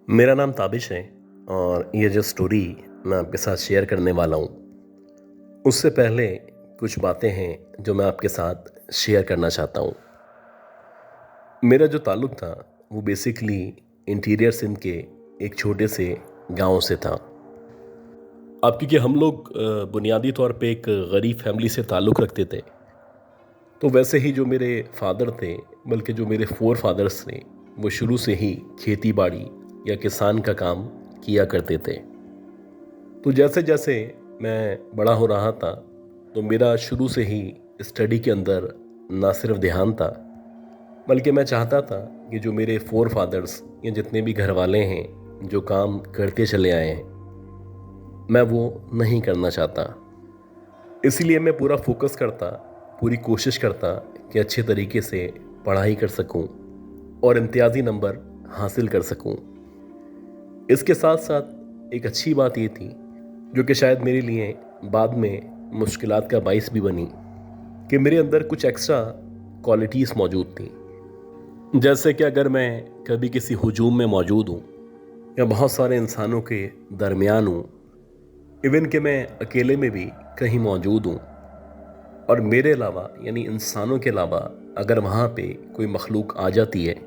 मेरा नाम ताबिश है और ये जो स्टोरी मैं आपके साथ शेयर करने वाला हूँ, उससे पहले कुछ बातें हैं जो मैं आपके साथ शेयर करना चाहता हूँ। मेरा जो ताल्लुक़ था वो बेसिकली इंटीरियर सिंध के एक छोटे से गांव से था। अब क्योंकि हम लोग बुनियादी तौर पे एक गरीब फैमिली से ताल्लुक़ रखते थे, तो वैसे ही जो मेरे फादर थे, बल्कि जो मेरे फोर फादर्स थे, वो शुरू से ही खेती बाड़ी या किसान का काम किया करते थे। तो जैसे जैसे मैं बड़ा हो रहा था, तो मेरा शुरू से ही स्टडी के अंदर ना सिर्फ ध्यान था, बल्कि मैं चाहता था कि जो मेरे फोर फादर्स या जितने भी घर वाले हैं जो काम करते चले आए हैं, मैं वो नहीं करना चाहता। इसलिए मैं पूरा फोकस करता, पूरी कोशिश करता कि अच्छे तरीके से पढ़ाई कर सकूं और इम्तियाजी नंबर हासिल कर सकूं। इसके साथ साथ एक अच्छी बात ये थी, जो कि शायद मेरे लिए बाद में मुश्किलात का बाइस भी बनी, कि मेरे अंदर कुछ एक्स्ट्रा क्वालिटीज़ मौजूद थी। जैसे कि अगर मैं कभी किसी हुजूम में मौजूद हूँ या बहुत सारे इंसानों के दरमियान हूँ, इवन कि मैं अकेले में भी कहीं मौजूद हूँ और मेरे अलावा यानी इंसानों के अलावा अगर वहाँ पे कोई मखलूक आ जाती है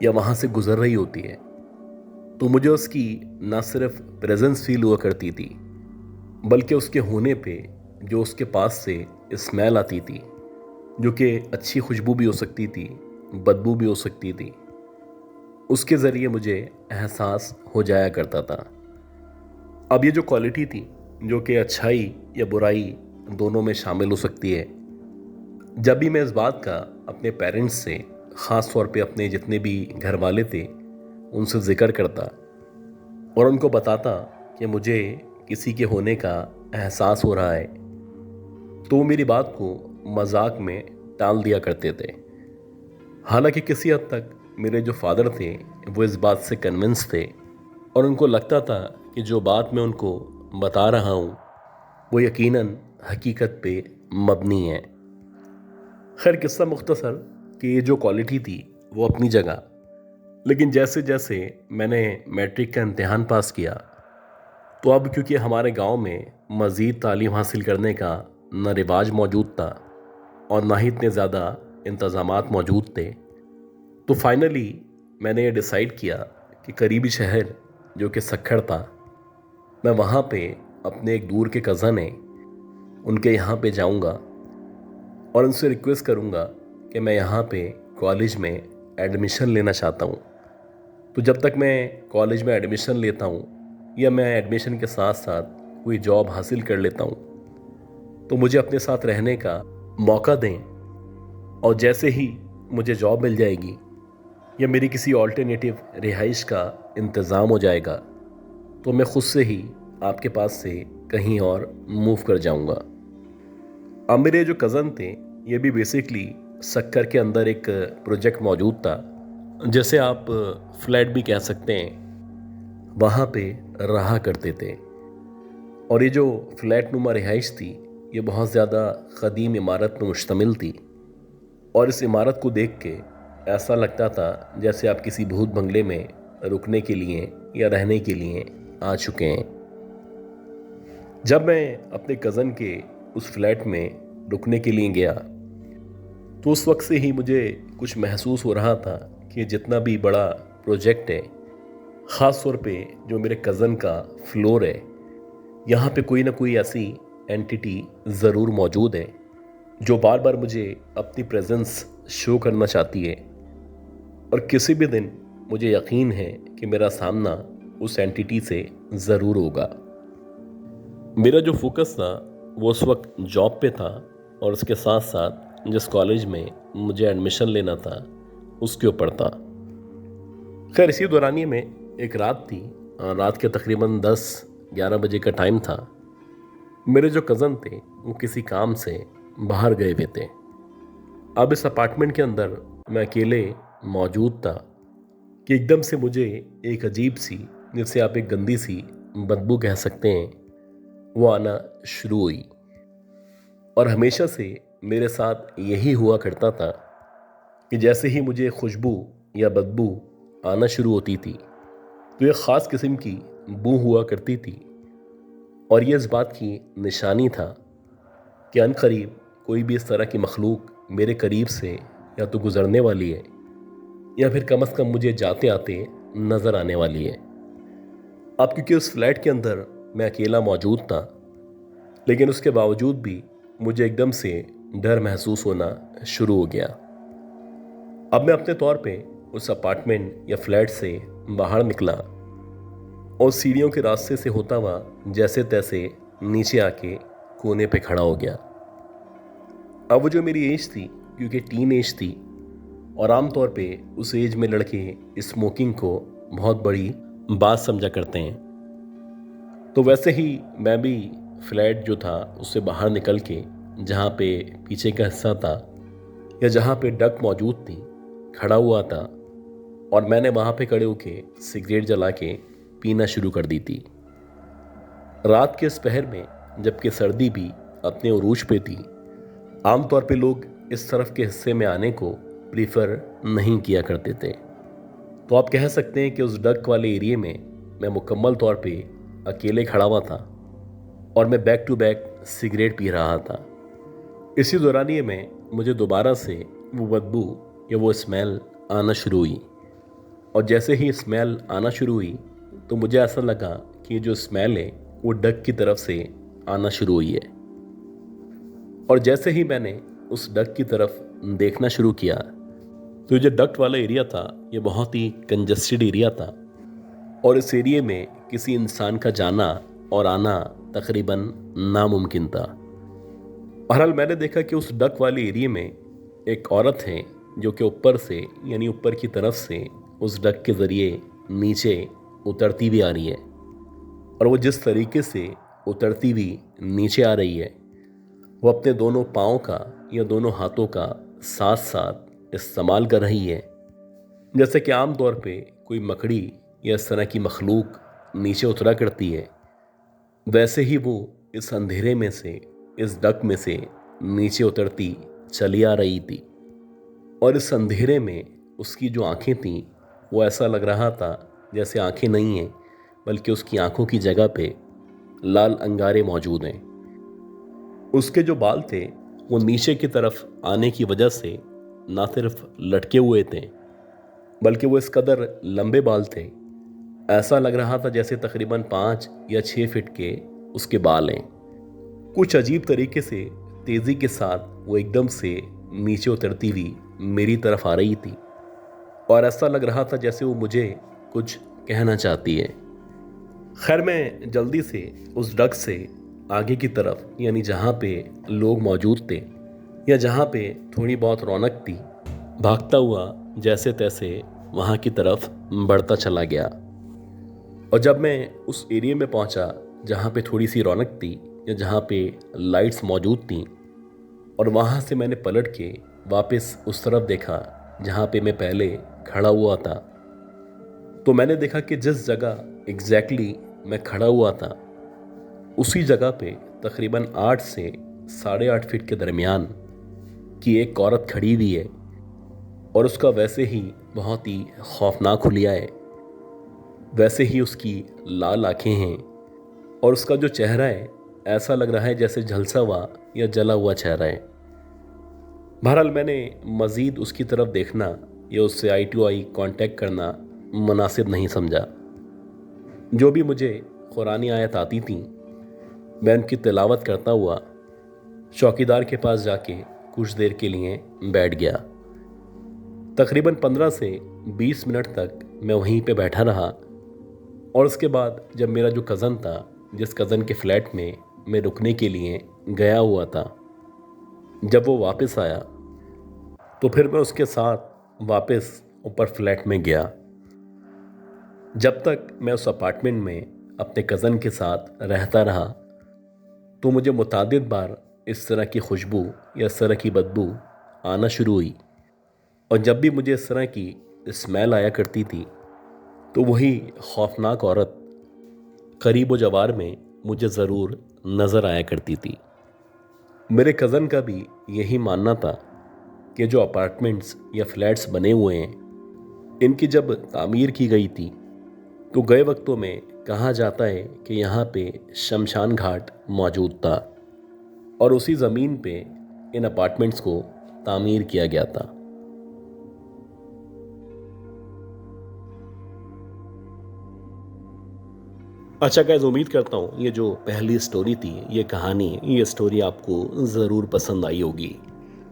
या वहाँ से गुज़र रही होती है, तो मुझे उसकी ना सिर्फ प्रेजेंस फील हुआ करती थी, बल्कि उसके होने पे जो उसके पास से स्मेल आती थी, जो कि अच्छी खुशबू भी हो सकती थी, बदबू भी हो सकती थी, उसके ज़रिए मुझे एहसास हो जाया करता था। अब ये जो क्वालिटी थी, जो कि अच्छाई या बुराई दोनों में शामिल हो सकती है, जब भी मैं इस बात का अपने पेरेंट्स से, ख़ास तौर पे अपने जितने भी घर वाले थे, उनसे ज़िक्र करता और उनको बताता कि मुझे किसी के होने का एहसास हो रहा है, तो वो मेरी बात को मजाक में टाल दिया करते थे। हालांकि किसी हद तक मेरे जो फादर थे वो इस बात से कन्विंस थे और उनको लगता था कि जो बात मैं उनको बता रहा हूँ वो यकीनन हकीकत पे मबनी है। खैर, किस्सा मुख्तसर कि ये जो क्वालिटी थी वो अपनी जगह, लेकिन जैसे जैसे मैंने मैट्रिक का इम्तिहान पास किया, तो अब क्योंकि हमारे गांव में मज़ीद तालीम हासिल करने का न रिवाज मौजूद था और ना ही इतने ज़्यादा इंतज़ामात मौजूद थे, तो फाइनली मैंने ये डिसाइड किया कि करीबी शहर जो कि सक्खड़ था, मैं वहाँ पे अपने एक दूर के कज़न हैं उनके यहाँ पे जाऊँगा और उनसे रिक्वेस्ट करूँगा कि मैं यहाँ पे कॉलेज में एडमिशन लेना चाहता हूँ। तो जब तक मैं कॉलेज में एडमिशन लेता हूँ या मैं एडमिशन के साथ साथ कोई जॉब हासिल कर लेता हूँ, तो मुझे अपने साथ रहने का मौका दें और जैसे ही मुझे जॉब मिल जाएगी या मेरी किसी ऑल्टरनेटिव रिहाइश का इंतज़ाम हो जाएगा, तो मैं खुद से ही आपके पास से कहीं और मूव कर जाऊंगा। अब मेरे जो कज़न थे, ये भी बेसिकली सक्कर के अंदर एक प्रोजेक्ट मौजूद था, जैसे आप फ्लैट भी कह सकते हैं, वहाँ पे रहा करते थे। और ये जो फ्लैट नुमा रिहाइश थी, ये बहुत ज़्यादा क़दीम इमारत पर मुश्तमिल थी और इस इमारत को देख के ऐसा लगता था जैसे आप किसी भूत बंगले में रुकने के लिए या रहने के लिए आ चुके हैं। जब मैं अपने कज़न के उस फ्लैट में रुकने के लिए गया, तो उस वक्त से ही मुझे कुछ महसूस हो रहा था कि जितना भी बड़ा प्रोजेक्ट है, ख़ास तौर पे जो मेरे कज़न का फ्लोर है, यहाँ पे कोई ना कोई ऐसी एंटिटी ज़रूर मौजूद है जो बार बार मुझे अपनी प्रेजेंस शो करना चाहती है और किसी भी दिन मुझे यकीन है कि मेरा सामना उस एंटिटी से ज़रूर होगा। मेरा जो फोकस था वो उस वक्त जॉब पे था और उसके साथ साथ जिस कॉलेज में मुझे एडमिशन लेना था उसके ऊपर था। खैर, इसी दौरानिए में एक रात थी, रात के तकरीबन 10-11 बजे का टाइम था। मेरे जो कज़न थे वो किसी काम से बाहर गए हुए थे। अब इस अपार्टमेंट के अंदर मैं अकेले मौजूद था कि एकदम से मुझे एक अजीब सी, जिसे आप एक गंदी सी बदबू कह सकते हैं, वो आना शुरू हुई। और हमेशा से मेरे साथ यही हुआ करता था कि जैसे ही मुझे खुशबू या बदबू आना शुरू होती थी, तो एक ख़ास किस्म की बू हुआ करती थी, और ये इस बात की निशानी था कि अनकरीब कोई भी इस तरह की मखलूक मेरे करीब से या तो गुज़रने वाली है या फिर कम अज़ कम मुझे जाते आते नज़र आने वाली है। अब क्योंकि उस फ्लैट के अंदर मैं अकेला मौजूद था, लेकिन उसके बावजूद भी मुझे एकदम से डर महसूस होना शुरू हो गया। अब मैं अपने तौर पे उस अपार्टमेंट या फ्लैट से बाहर निकला और सीढ़ियों के रास्ते से होता हुआ जैसे तैसे नीचे आके कोने पे खड़ा हो गया। अब वो जो मेरी एज थी, क्योंकि टीन एज थी, और आम तौर पे उस एज में लड़के स्मोकिंग को बहुत बड़ी बात समझा करते हैं, तो वैसे ही मैं भी फ्लैट जो था उससे बाहर निकल के जहाँ पे पीछे का हिस्सा था या जहाँ पे डक मौजूद थी खड़ा हुआ था, और मैंने वहाँ पे खड़े होके सिगरेट जला के पीना शुरू कर दी थी। रात के इस पहर में, जबकि सर्दी भी अपने उरूज पे थी, आमतौर पे लोग इस तरफ के हिस्से में आने को प्रीफर नहीं किया करते थे। तो आप कह सकते हैं कि उस डक वाले एरिए में मैं मुकम्मल तौर पे अकेले खड़ा हुआ था और मैं बैक टू बैक सिगरेट पी रहा था। इसी दौरानिए में मुझे दोबारा से वो बदबू या वो स्मेल आना शुरू हुई, और जैसे ही स्मेल आना शुरू हुई तो मुझे ऐसा लगा कि जो स्मेल है वो डक की तरफ से आना शुरू हुई है। और जैसे ही मैंने उस डक की तरफ देखना शुरू किया तो जो डक्ट वाला एरिया था ये बहुत ही कंजस्टेड एरिया था, और इस एरिया में किसी इंसान का जाना और आना तकरीबन नामुमकिन था। बहरहाल मैंने देखा कि उस डक वाले एरिया में एक औरत है जो कि ऊपर से, यानी ऊपर की तरफ से उस डक के ज़रिए नीचे उतरती भी आ रही है, और वो जिस तरीके से उतरती हुई नीचे आ रही है वो अपने दोनों पाँव का या दोनों हाथों का साथ साथ इस्तेमाल कर रही है, जैसे कि आम तौर पे कोई मकड़ी या इस तरह की मखलूक नीचे उतरा करती है, वैसे ही वो इस अंधेरे में से, इस डक में से नीचे उतरती चली आ रही थी। और इस अंधेरे में उसकी जो आंखें थीं वो ऐसा लग रहा था जैसे आंखें नहीं हैं, बल्कि उसकी आंखों की जगह पे लाल अंगारे मौजूद हैं। उसके जो बाल थे वो नीचे की तरफ आने की वजह से ना सिर्फ लटके हुए थे, बल्कि वो इस कदर लंबे बाल थे, ऐसा लग रहा था जैसे तकरीबन 5 या 6 फीट के उसके बाल हैं। कुछ अजीब तरीके से तेज़ी के साथ वो एकदम से नीचे उतरती हुई मेरी तरफ आ रही थी, और ऐसा लग रहा था जैसे वो मुझे कुछ कहना चाहती है। खैर मैं जल्दी से उस डक से आगे की तरफ, यानी जहाँ पे लोग मौजूद थे या जहाँ पे थोड़ी बहुत रौनक थी, भागता हुआ जैसे तैसे वहाँ की तरफ बढ़ता चला गया। और जब मैं उस एरिया में पहुँचा जहाँ पे थोड़ी सी रौनक थी या जहाँ पे लाइट्स मौजूद थीं, और वहाँ से मैंने पलट के वापस उस तरफ देखा जहाँ पे मैं पहले खड़ा हुआ था, तो मैंने देखा कि जिस जगह एग्जैक्टली मैं खड़ा हुआ था उसी जगह पे तकरीबन 8 से 8.5 फीट के दरमियान की एक औरत खड़ी हुई है, और उसका वैसे ही बहुत ही खौफनाक हुलिया है, वैसे ही उसकी लाल आंखें हैं, और उसका जो चेहरा है ऐसा लग रहा है जैसे झलसा हुआ या जला हुआ चेहरा है। बहरहाल मैंने मज़ीद उसकी तरफ देखना या उससे आई टू आई कांटेक्ट करना मुनासिब नहीं समझा। जो भी मुझे कुरानी आयत आती थी मैं उनकी तिलावत करता हुआ चौकीदार के पास जाके कुछ देर के लिए बैठ गया। तकरीबन 15 से 20 मिनट तक मैं वहीं पे बैठा रहा, और उसके बाद जब मेरा जो कज़न था, जिस कज़न के फ्लैट में मैं रुकने के लिए गया हुआ था, जब वो वापस आया तो फिर मैं उसके साथ वापस ऊपर फ्लैट में गया। जब तक मैं उस अपार्टमेंट में अपने कज़न के साथ रहता रहा तो मुझे मुतादिद बार इस तरह की खुशबू या इस तरह की बदबू आना शुरू हुई, और जब भी मुझे इस तरह की स्मेल आया करती थी तो वही खौफनाक औरत करीब व जवार में मुझे ज़रूर नज़र आया करती थी। मेरे कज़न का भी यही मानना था कि जो अपार्टमेंट्स या फ्लैट्स बने हुए हैं इनकी जब तामीर की गई थी तो गए वक्तों में कहा जाता है कि यहाँ पे शमशान घाट मौजूद था और उसी ज़मीन पे इन अपार्टमेंट्स को तामीर किया गया था। अच्छा गाइस, उम्मीद करता हूँ ये जो पहली स्टोरी थी, ये कहानी, ये स्टोरी आपको ज़रूर पसंद आई होगी।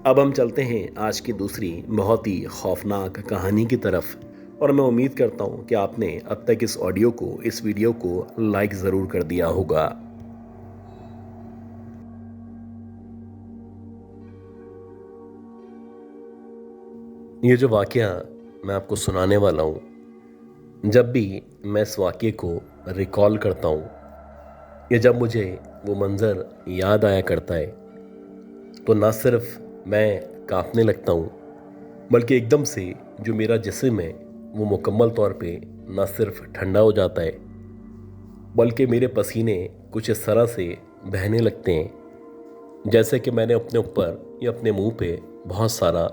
अब हम चलते हैं आज की दूसरी बहुत ही खौफनाक कहानी की तरफ और मैं उम्मीद करता हूँ कि आपने अब तक इस ऑडियो को, इस वीडियो को लाइक ज़रूर कर दिया होगा। ये जो वाकया मैं आपको सुनाने वाला हूँ, जब भी मैं इस वाक़ये को रिकॉल करता हूँ या जब मुझे वो मंज़र याद आया करता है तो ना सिर्फ मैं कांपने लगता हूँ, बल्कि एकदम से जो मेरा जिस्म है वो मुकम्मल तौर पे ना सिर्फ ठंडा हो जाता है, बल्कि मेरे पसीने कुछ इस तरह से बहने लगते हैं जैसे कि मैंने अपने ऊपर या अपने मुंह पे बहुत सारा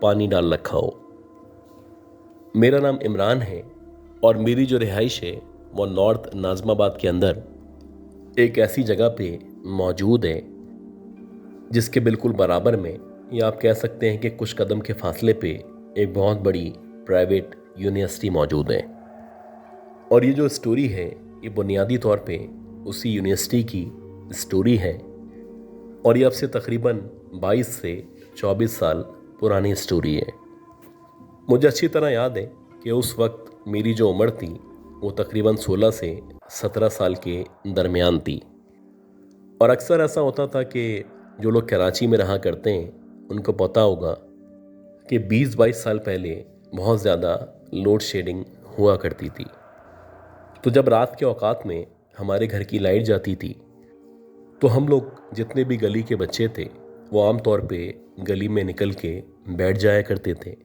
पानी डाल रखा हो। मेरा नाम इमरान है और मेरी जो रिहाइश है वो नॉर्थ नाज़िमाबाद के अंदर एक ऐसी जगह पे मौजूद है जिसके बिल्कुल बराबर में, या आप कह सकते हैं कि कुछ कदम के फासले पे, एक बहुत बड़ी प्राइवेट यूनिवर्सिटी मौजूद है। और ये जो स्टोरी है ये बुनियादी तौर पे उसी यूनिवर्सिटी की स्टोरी है और ये अब से तकरीबन 22 से 24 साल पुरानी स्टोरी है। मुझे अच्छी तरह याद है कि उस वक्त मेरी जो उम्र थी वो तकरीबन 16 से 17 साल के दरमियान थी। और अक्सर ऐसा होता था कि जो लोग कराची में रहा करते हैं उनको पता होगा कि 20-22 साल पहले बहुत ज़्यादा लोड शेडिंग हुआ करती थी। तो जब रात के औकात में हमारे घर की लाइट जाती थी तो हम लोग जितने भी गली के बच्चे थे वो आम तौर पे गली में निकल के बैठ जाया करते थे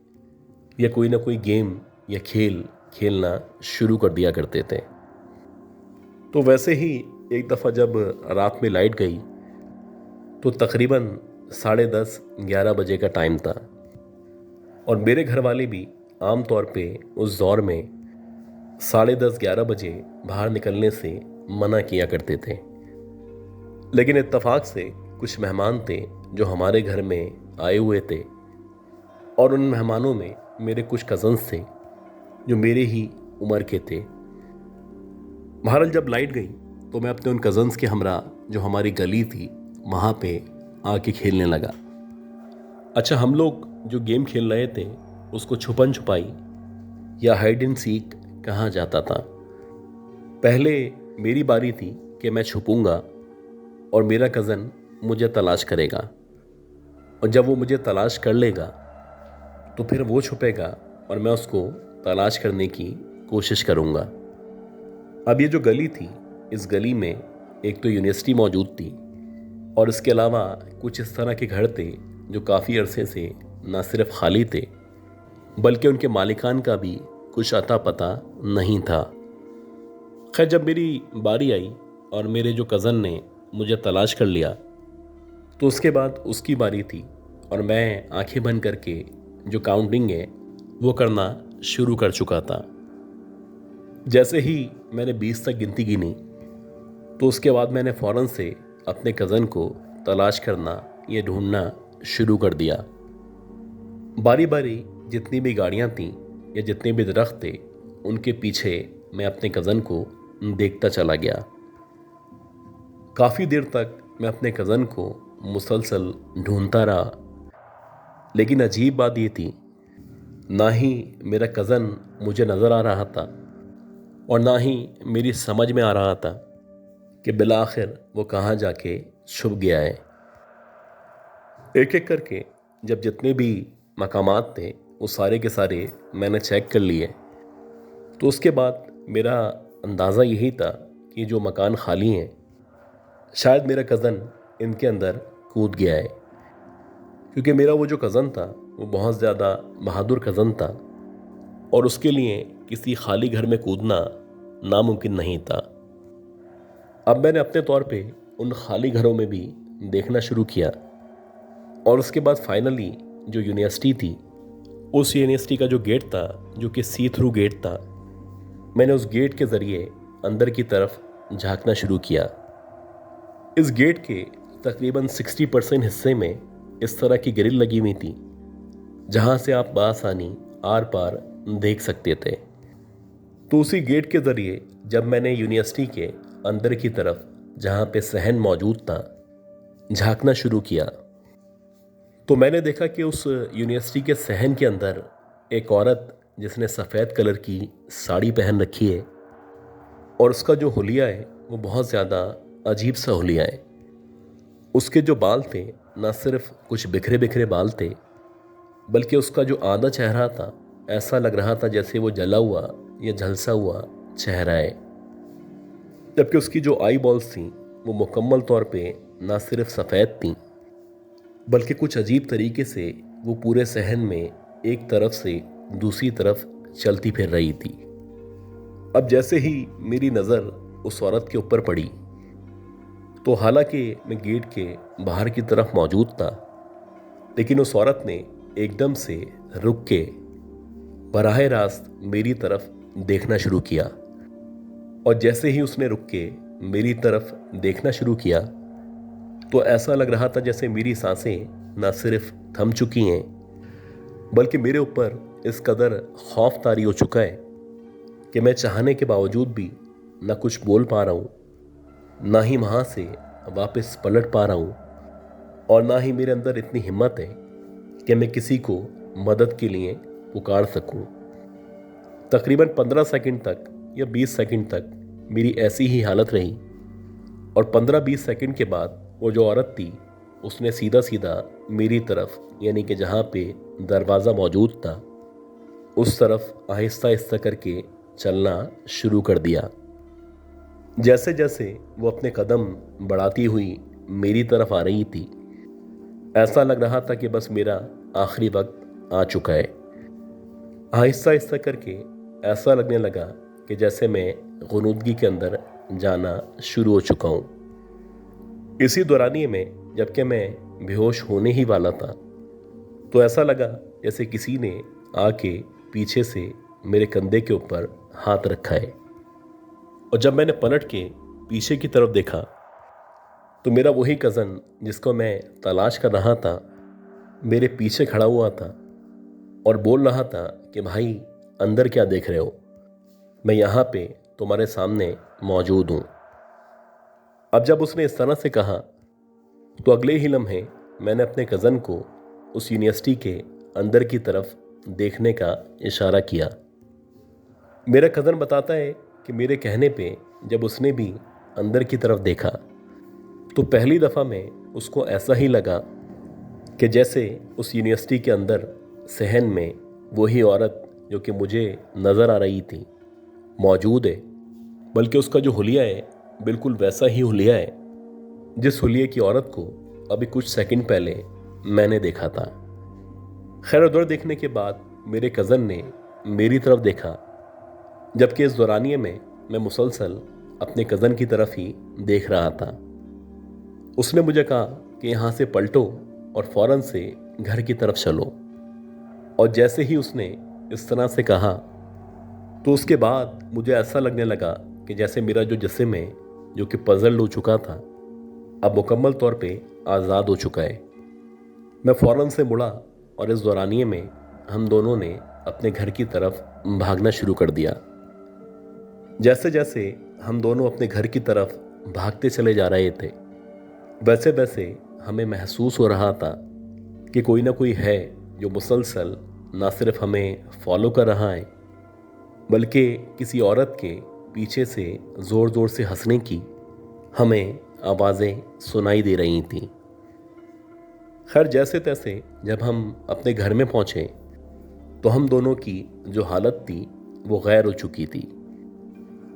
या कोई ना कोई गेम या खेल खेलना शुरू कर दिया करते थे। तो वैसे ही एक दफ़ा जब रात में लाइट गई तो तकरीबन 10:30-11 बजे का टाइम था और मेरे घर वाले भी आम तौर पे उस दौर में 10:30-11 बजे बाहर निकलने से मना किया करते थे। लेकिन इत्तेफाक से कुछ मेहमान थे जो हमारे घर में आए हुए थे और उन मेहमानों में मेरे कुछ कज़न्स थे जो मेरे ही उम्र के थे। बहरहाल जब लाइट गई तो मैं अपने उन कज़न्स के हमरा जो हमारी गली थी वहाँ पे आके खेलने लगा। अच्छा, हम लोग जो गेम खेल रहे थे उसको छुपन छुपाई या हाइड एंड सीक कहा जाता था। पहले मेरी बारी थी कि मैं छुपूंगा और मेरा कज़न मुझे तलाश करेगा और जब वो मुझे तलाश कर लेगा तो फिर वो छुपेगा और मैं उसको तलाश करने की कोशिश करूँगा। अब ये जो गली थी, इस गली में एक तो यूनिवर्सिटी मौजूद थी और इसके अलावा कुछ इस तरह के घर थे जो काफ़ी अरसे से न सिर्फ खाली थे बल्कि उनके मालिकान का भी कुछ अता पता नहीं था। खैर, जब मेरी बारी आई और मेरे जो कज़न ने मुझे तलाश कर लिया तो उसके बाद उसकी बारी थी और मैं आंखें बंद करके जो काउंटिंग है वो करना शुरू कर चुका था। जैसे ही मैंने 20 तक गिनती गिनी तो उसके बाद मैंने फ़ौरन से अपने कज़न को तलाश करना, ये ढूंढना शुरू कर दिया। बारी बारी जितनी भी गाड़ियाँ थीं या जितने भी दरख्त थे उनके पीछे मैं अपने कज़न को देखता चला गया। काफ़ी देर तक मैं अपने कज़न को मुसलसल ढूंढता रहा, लेकिन अजीब बात ये थी, ना ही मेरा कज़न मुझे नज़र आ रहा था और ना ही मेरी समझ में आ रहा था कि बिलाखिर वो कहाँ जाके छुप गया है। एक एक करके जब जितने भी मकामात थे वो सारे के सारे मैंने चेक कर लिए तो उसके बाद मेरा अंदाज़ा यही था कि जो मकान खाली हैं शायद मेरा कज़न इनके अंदर कूद गया है, क्योंकि मेरा वो जो कज़न था वो बहुत ज़्यादा बहादुर कज़न था और उसके लिए किसी खाली घर में कूदना नामुमकिन नहीं था। अब मैंने अपने तौर पे उन खाली घरों में भी देखना शुरू किया और उसके बाद फाइनली जो यूनिवर्सिटी थी, उस यूनिवर्सिटी का जो गेट था, जो कि सी थ्रू गेट था, मैंने उस गेट के ज़रिए अंदर की तरफ झांकना शुरू किया। इस गेट के तकरीबन 60% हिस्से में इस तरह की ग्रिल लगी हुई थी जहां से आप बासानी आर पार देख सकते थे। तो उसी गेट के ज़रिए जब मैंने यूनिवर्सिटी के अंदर की तरफ जहां पे सहन मौजूद था झांकना शुरू किया, तो मैंने देखा कि उस यूनिवर्सिटी के सहन के अंदर एक औरत जिसने सफ़ेद कलर की साड़ी पहन रखी है और उसका जो हुलिया है वो बहुत ज़्यादा अजीब सा हुलिया है। उसके जो बाल थे ना सिर्फ कुछ बिखरे बिखरे बाल थे, बल्कि उसका जो आधा चेहरा था ऐसा लग रहा था जैसे वो जला हुआ या झलसा हुआ चेहरा है। जबकि उसकी जो आई बॉल्स थी वो मुकम्मल तौर पे ना सिर्फ सफ़ेद थीं, बल्कि कुछ अजीब तरीके से वो पूरे सहन में एक तरफ से दूसरी तरफ चलती फिर रही थी। अब जैसे ही मेरी नज़र उस औरत के ऊपर पड़ी, तो हालांकि मैं गेट के बाहर की तरफ मौजूद था, लेकिन उस औरत ने एकदम से रुक के बराह रास्त मेरी तरफ देखना शुरू किया। और जैसे ही उसने रुक के मेरी तरफ देखना शुरू किया, तो ऐसा लग रहा था जैसे मेरी सांसें ना सिर्फ थम चुकी हैं, बल्कि मेरे ऊपर इस कदर खौफ तारी हो चुका है कि मैं चाहने के बावजूद भी ना कुछ बोल पा रहा हूँ, ना ही वहाँ से वापस पलट पा रहा हूँ, और ना ही मेरे अंदर इतनी हिम्मत है कि मैं किसी को मदद के लिए पुकार सकूं। तकरीबन 15 सेकंड तक या 20 सेकंड तक मेरी ऐसी ही हालत रही, और 15-20 सेकंड के बाद वो जो औरत थी उसने सीधा सीधा मेरी तरफ, यानी कि जहाँ पे दरवाज़ा मौजूद था, उस तरफ आहिस्ता आहिस्ता करके चलना शुरू कर दिया। जैसे जैसे वो अपने कदम बढ़ाती हुई मेरी तरफ आ रही थी, ऐसा लग रहा था कि बस मेरा आखिरी वक्त आ चुका है। आहिस्ता आहिस्ता करके ऐसा लगने लगा कि जैसे मैं गुनूदगी के अंदर जाना शुरू हो चुका हूँ। इसी दौरानिए में जबकि मैं बेहोश होने ही वाला था, तो ऐसा लगा जैसे किसी ने आके पीछे से मेरे कंधे के ऊपर हाथ रखा है। और जब मैंने पलट के पीछे की तरफ देखा, तो मेरा वही कज़न जिसको मैं तलाश कर रहा था मेरे पीछे खड़ा हुआ था और बोल रहा था कि भाई अंदर क्या देख रहे हो, मैं यहाँ पे तुम्हारे सामने मौजूद हूँ। अब जब उसने इस तरह से कहा, तो अगले ही लम्हे मैंने अपने कज़न को उस यूनिवर्सिटी के अंदर की तरफ देखने का इशारा किया। मेरा कज़न बताता है कि मेरे कहने पे जब उसने भी अंदर की तरफ देखा, तो पहली दफ़ा में उसको ऐसा ही लगा कि जैसे उस यूनिवर्सिटी के अंदर सहन में वही औरत जो कि मुझे नज़र आ रही थी मौजूद है, बल्कि उसका जो हुलिया है बिल्कुल वैसा ही हुलिया है जिस हुलिये की औरत को अभी कुछ सेकंड पहले मैंने देखा था। खैर उधर देखने के बाद मेरे कज़न ने मेरी तरफ देखा, जबकि इस दौरानिए में मैं मुसलसल अपने कज़न की तरफ ही देख रहा था। उसने मुझे कहा कि यहाँ से पलटो और फ़ौरन से घर की तरफ चलो। और जैसे ही उसने इस तरह से कहा, तो उसके बाद मुझे ऐसा लगने लगा कि जैसे मेरा जो जिस्म है जो कि पजल हो चुका था, अब मुकम्मल तौर पे आज़ाद हो चुका है। मैं फ़ौरन से मुड़ा और इस दौरानिए में हम दोनों ने अपने घर की तरफ भागना शुरू कर दिया। जैसे जैसे हम दोनों अपने घर की तरफ भागते चले जा रहे थे, वैसे वैसे हमें महसूस हो रहा था कि कोई ना कोई है जो मुसलसल ना सिर्फ हमें फॉलो कर रहा है, बल्कि किसी औरत के पीछे से ज़ोर ज़ोर से हंसने की हमें आवाज़ें सुनाई दे रही थीं। खैर जैसे तैसे जब हम अपने घर में पहुँचे, तो हम दोनों की जो हालत थी वो गैर हो चुकी थी।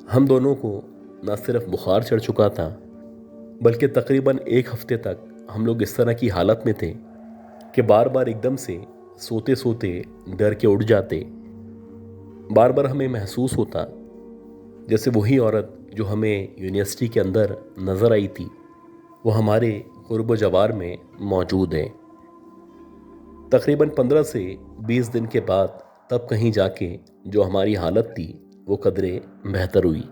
हम दोनों को न सिर्फ बुखार चढ़ चुका था, बल्कि तकरीबन 1 हफ्ते तक हम लोग इस तरह की हालत में थे कि बार बार एकदम से सोते सोते डर के उठ जाते। बार बार हमें महसूस होता जैसे वही औरत जो हमें यूनिवर्सिटी के अंदर नज़र आई थी वो हमारे क़ुर्ब जवार में मौजूद है। तकरीबन 15 से 20 दिन के बाद तब कहीं जाके जो हमारी हालत थी वो कदरें बेहतर हुई।